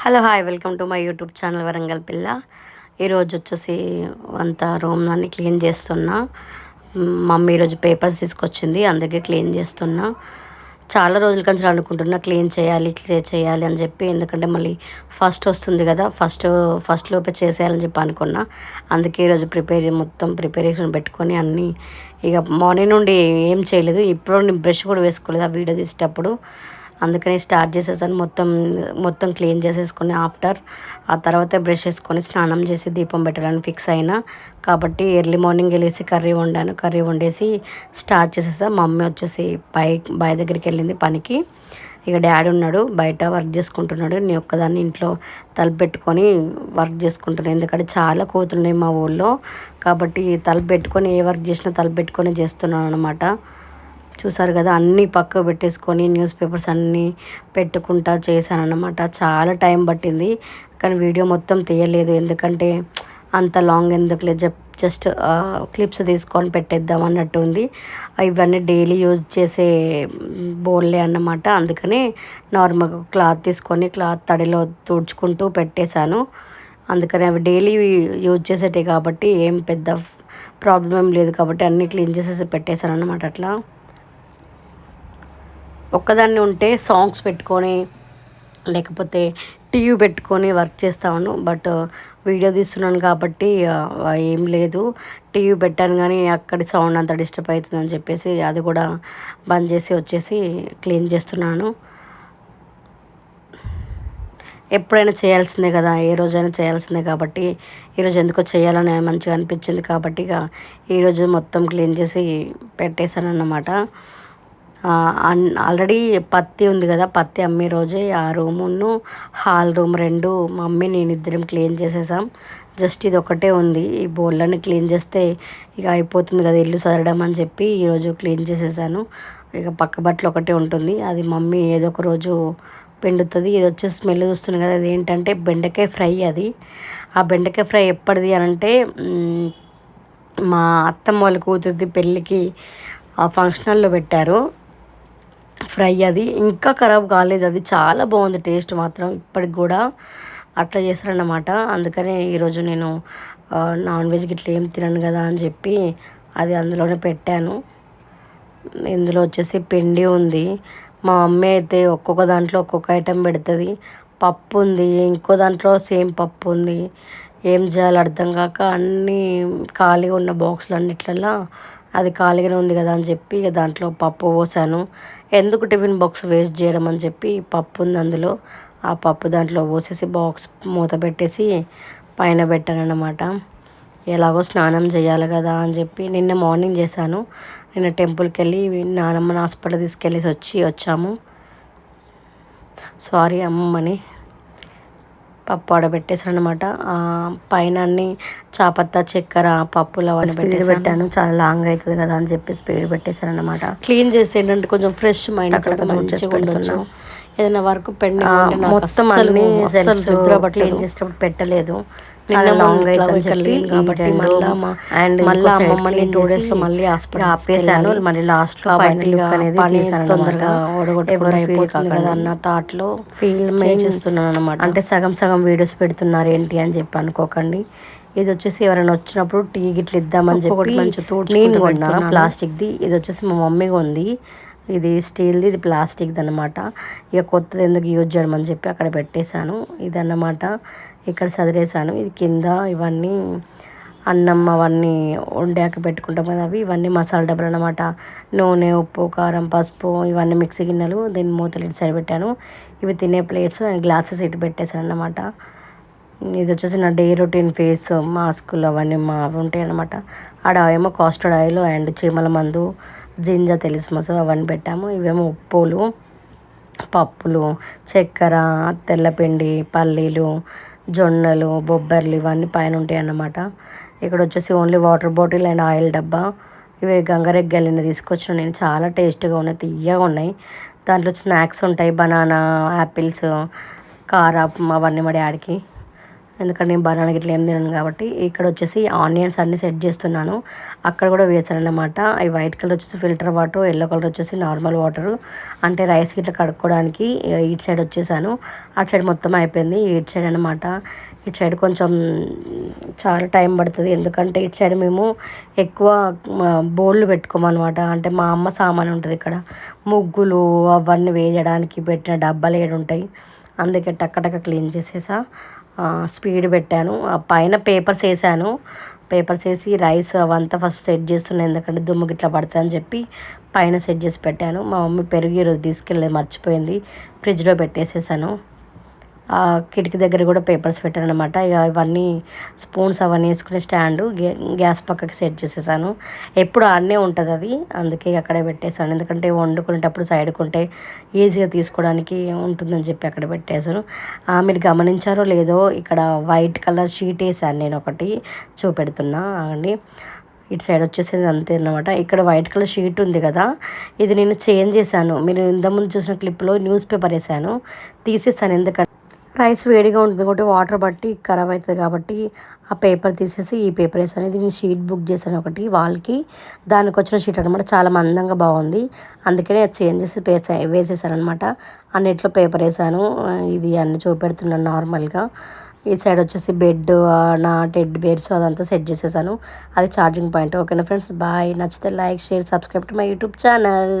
Hello hi welcome to my YouTube channel Warangal పిల్ల. ఈరోజు వచ్చేసి అంత రూమ్ అన్ని క్లీన్ చేస్తున్నా. మమ్మీ ఈరోజు పేపర్స్ తీసుకొచ్చింది, అందుకే క్లీన్ చేస్తున్నా. చాలా రోజుల నుంచి అనుకుంటున్నా క్లీన్ చేయాలి అని చెప్పి. ఎందుకంటే మళ్ళీ ఫస్ట్ వస్తుంది కదా, ఫస్ట్ లోపే చేసేయాలని చెప్పి అనుకున్నా. అందుకే ఈరోజు మొత్తం ప్రిపరేషన్ పెట్టుకొని అన్నీ ఇక మార్నింగ్ నుండి ఏం చేయలేదు. ఇప్పుడు నేను బ్రష్ కూడా వేసుకోలేదు ఆ వీడియో తీసేటప్పుడు. అందుకని స్టార్ట్ చేసేసాను. మొత్తం క్లీన్ చేసేసుకొని ఆ తర్వాత బ్రష్ వేసుకొని స్నానం చేసి దీపం పెట్టాలని ఫిక్స్ అయినా. కాబట్టి ఎర్లీ మార్నింగ్ వెళ్ళేసి కర్రీ వండేసి స్టార్ట్ చేసేసా. మమ్మీ వచ్చేసి బాయ్ దగ్గరికి వెళ్ళింది పనికి. ఇక డాడీ ఉన్నాడు బయట వర్క్ చేసుకుంటున్నాడు. నేను ఒక్కదాన్ని ఇంట్లో తలుపు పెట్టుకొని వర్క్ చేసుకుంటున్నాను. ఎందుకంటే చాలా కోతులున్నాయి మా ఊళ్ళో. కాబట్టి తలుపు పెట్టుకొని ఏ వర్క్ చేసినా తలుపు పెట్టుకొని చేస్తున్నాను అనమాట. చూసారు కదా, అన్నీ పక్కకు పెట్టేసుకొని న్యూస్ పేపర్స్ అన్నీ పెట్టుకుంటా చేశాను అన్నమాట. చాలా టైం పట్టింది, కానీ వీడియో మొత్తం తీయలేదు. ఎందుకంటే అంత లాంగ్ ఎందుకులే, జస్ట్ క్లిప్స్ తీసుకొని పెట్టేద్దాం అన్నట్టు ఉంది. ఇవన్నీ డైలీ యూజ్ చేసే బోల్లే అన్నమాట. అందుకని నార్మల్గా క్లాత్ తీసుకొని క్లాత్ తడిలో తుడుచుకుంటూ పెట్టేశాను. అందుకని అవి డైలీ యూజ్ చేసేటే కాబట్టి ఏం పెద్ద ప్రాబ్లం ఏం లేదు. కాబట్టి అన్నీ క్లీన్ చేసేసి పెట్టేశాను అన్నమాట. అట్లా ఒక్కదాన్ని ఉంటే సాంగ్స్ పెట్టుకొని లేకపోతే టీవీ పెట్టుకొని వర్క్ చేస్తాను. బట్ వీడియో తీస్తున్నాను కాబట్టి ఏం లేదు. టీవీ పెట్టాను కానీ అక్కడి సౌండ్ అంతా డిస్టర్బ్ అవుతుందని చెప్పేసి అది కూడా బంద్ చేసి వచ్చేసి క్లీన్ చేస్తున్నాను. ఎప్పుడైనా చేయాల్సిందే కదా, ఏ రోజైనా చేయాల్సిందే. కాబట్టి ఈరోజు ఎందుకో చేయాలని మంచిగా అనిపించింది కాబట్టి ఇక ఈరోజు మొత్తం క్లీన్ చేసి పెట్టేశాను అన్నమాట. ఆల్రెడీ పత్తి ఉంది కదా, పత్తి అమ్మే రోజే ఆ రూమును హాల్ రూమ్ రెండు మమ్మీ నేను ఇద్దరం క్లీన్ చేసేసాం. జస్ట్ ఇది ఒకటే ఉంది. ఈ బోళ్ళని క్లీన్ చేస్తే ఇక అయిపోతుంది కదా ఇల్లు సదరడం అని చెప్పి ఈరోజు క్లీన్ చేసేసాను. ఇక పక్క బట్టలు ఒకటే ఉంటుంది, అది మమ్మీ ఏదో ఒక రోజు పిండుతుంది. ఇది వచ్చేసి స్మెల్ చూస్తుంది కదా, అది ఏంటంటే బెండకాయ ఫ్రై. ఆ బెండకాయ ఫ్రై ఎప్పటిది అని అంటే మా అత్తమ్మ వాళ్ళ కూతురిది పెళ్ళికి ఆ ఫంక్షన్లో పెట్టారు ఫ్రై. అది ఇంకా ఖరాబ్ కాలేదు, అది చాలా బాగుంది టేస్ట్ మాత్రం ఇప్పటికి కూడా. అట్లా చేస్తారన్నమాట. అందుకని ఈరోజు నేను నాన్ వెజ్ గిట్లా ఏం తినను కదా అని చెప్పి అది అందులోనే పెట్టాను. ఇందులో వచ్చేసి పిండి ఉంది. మా మమ్మీ అయితే ఒక్కొక్క దాంట్లో ఒక్కొక్క ఐటెం పెడుతుంది. పప్పు ఉంది, ఇంకో దాంట్లో సేమ్ పప్పు ఉంది. ఏం చేయాలో అర్థం కాక అన్నీ ఖాళీగా ఉన్న బాక్సులు అన్నిట్లలో అది ఖాళీగానే ఉంది కదా అని చెప్పి ఇక దాంట్లో పప్పు పోసాను. ఎందుకు టిఫిన్ బాక్స్ వేస్ట్ చేయడం అని చెప్పి పప్పు ఉంది అందులో. ఆ పప్పు దాంట్లో పోసేసి బాక్స్ మూత పెట్టేసి పైన పెట్టాను అన్నమాట. ఎలాగో స్నానం చేయాలి కదా అని చెప్పి నిన్న మార్నింగ్ చేశాను. నిన్న టెంపుల్కి వెళ్ళి నానమ్మని హాస్పిటల్ తీసుకెళ్ళేసి వచ్చాము. సారీ అమ్మమ్మని. పప్పు ఆడబెట్టేసాను అనమాట. పైన అన్ని చాపత్తా చక్కెర పప్పులు అవన్నీ పెట్టాను. చాలా లాంగ్ అవుతుంది కదా అని చెప్పి స్పీడ్ పెట్టేశాను అనమాట. క్లీన్ చేస్తే ఏంటంటే కొంచెం ఫ్రెష్ మైండ్ అక్కడ మంచిగా ఉండొచ్చు. ఏదైనా వర్క్ పెండింగ్ మొత్తం అన్ని క్లీన్ చేసేటప్పుడు పెట్టలేదు. చాలా లాంగ్ అవుతుంది కాబట్టి మళ్ళీ అమ్మమ్మని 2 daysలో మళ్ళీ హాస్పిటల్ ఆపేసాను. మళ్ళీ లాస్ట్లో పని తొందరగా ఓడగొట్టుకుంటుంది కదా అన్న థాట్లో చేస్తున్నాను అనమాట. అంటే సగం సగం వీడియోస్ పెడుతున్నారు ఏంటి అని చెప్పి అనుకోకండి. ఇది వచ్చేసి ఎవరైనా వచ్చినప్పుడు టీ గిట్ల ఇద్దామని చెప్పి నేను కొన్నా ప్లాస్టిక్ది. ఇది వచ్చేసి మా మమ్మీగా ఉంది. ఇది స్టీల్ది, ఇది ప్లాస్టిక్ది అనమాట. ఇక కొత్తది ఎందుకు యూజ్ చేయడం చెప్పి అక్కడ పెట్టేశాను. ఇదన్నమాట. ఇక్కడ చదివేశాను. ఇది కింద ఇవన్నీ అన్నం అవన్నీ వండాక పెట్టుకుంటాం కదా, ఇవన్నీ మసాలా డబ్బులు అనమాట. నూనె, ఉప్పు, కారం, పసుపు ఇవన్నీ మిక్సీ గిన్నెలు. దీన్ని మూతలు ఇటు సైడ్ పెట్టాను. ఇవి తినే ప్లేట్స్, గ్లాసెస్ ఇటు పెట్టేశాను అన్నమాట. ఇది వచ్చేసి నా డే రొటీన్ ఫేస్ మాస్కులు అవన్నీ అవి ఉంటాయి అన్నమాట. ఆడ ఏమో కాస్టర్డ్ ఆయిల్ అండ్ చీమల మందు, జింజర్ తెలుసు మసాలా అవన్నీ పెట్టాము. ఇవేమో ఉప్పులు, పప్పులు, చక్కెర, తెల్లపిండి, పల్లీలు, జొన్నలు, బొబ్బర్లు ఇవన్నీ పైన ఉంటాయి అన్నమాట. ఇక్కడ వచ్చేసి only water bottle and oil డబ్బా. ఇవి గంగరెగ్గలిని తీసుకొచ్చిన నేను. చాలా టేస్ట్గా ఉన్నాయి, తీయగా ఉన్నాయి. దాంట్లో స్నాక్స్ ఉంటాయి, బనానా, యాపిల్స్, కారం అవన్నీ మా డాడీకి. ఎందుకంటే నేను బనానా గిట్ల ఏం తినను కాబట్టి. ఇక్కడ వచ్చేసి ఆనియన్స్ అన్నీ సెట్ చేస్తున్నాను. అక్కడ కూడా వేసానన్నమాట. ఈ వైట్ కలర్ వచ్చేసి ఫిల్టర్ వాటర్, ఎల్లో కలర్ వచ్చేసి నార్మల్ వాటర్, అంటే రైస్ గిట్ల కడుక్కోవడానికి. ఇటు సైడ్ వచ్చేసాను, అటు సైడ్ మొత్తం అయిపోయింది. ఇటు సైడ్ అనమాట. ఇటు సైడ్ కొంచెం చాలా టైం పడుతుంది, ఎందుకంటే ఇటు సైడ్ మేము ఎక్కువ బోళ్ళు పెట్టుకోమన్నమాట. అంటే మా అమ్మ సామాన్ ఉంటుంది ఇక్కడ, ముగ్గులు అవన్నీ వేయడానికి పెట్టిన డబ్బాలు ఏడు ఉంటాయి. అందుకే టక్క క్లీన్ చేసేసా. స్పీడ్ పెట్టాను. ఆ పైన పేపర్స్ వేసాను. పేపర్స్ వేసి రైస్ అవంతా ఫస్ట్ సెట్ చేస్తున్నాను, ఎందుకంటే దుమ్ము గిట్లా పడుతుంది అని చెప్పి పైన సెట్ చేసి పెట్టాను. మా మమ్మీ పెరుగు ఈరోజు తీసుకెళ్ళలేదు, మర్చిపోయింది, ఫ్రిడ్జ్లో పెట్టేసేసాను. కిటికీ దగ్గర కూడా పేపర్స్ పెట్టాను అనమాట. ఇక ఇవన్నీ స్పూన్స్ అవన్నీ వేసుకునే స్టాండు గ్యాస్ పక్కకి సెట్ చేసేసాను. ఎప్పుడు ఆడనే ఉంటుంది అది, అందుకే అక్కడే పెట్టేశాను. ఎందుకంటే వండుకునేటప్పుడు సైడ్కి ఉంటే ఈజీగా తీసుకోవడానికి ఉంటుందని చెప్పి అక్కడ పెట్టేశాను. మీరు గమనించారో లేదో, ఇక్కడ వైట్ కలర్ షీట్ వేసాను నేను, ఒకటి చూపెడుతున్నా అండి. ఇటు సైడ్ వచ్చేసేది అంతే అన్నమాట. ఇక్కడ వైట్ కలర్ షీట్ ఉంది కదా, ఇది నేను చేంజ్ చేశాను. మీరు ఇంతకుముందు చూసిన క్లిప్లో న్యూస్ పేపర్ వేసాను, తీసేసాను. ఎందుకంటే రైస్ వేడిగా ఉంటుంది కాబట్టి వాటర్ బట్టి ఖరాబ్ అవుతుంది కాబట్టి ఆ పేపర్ తీసేసి ఈ పేపర్ వేసాను. ఇది నేను షీట్ బుక్ చేశాను ఒకటి వాల్కి, దానికి వచ్చిన షీట్ అనమాట. చాలా మందంగా బాగుంది, అందుకనే అది చేంజ్ చేసి వేసేసాను అనమాట. అన్నిట్లో పేపర్ వేసాను. ఇది అన్ని చూపెడుతున్నాను నార్మల్గా. ఈ సైడ్ వచ్చేసి బెడ్, నా టెడ్ బేర్స్ అదంతా సెట్ చేసేసాను. అది ఛార్జింగ్ పాయింట్. ఓకేనా ఫ్రెండ్స్, బాయ్. నచ్చితే like, share, subscribe to my YouTube channel.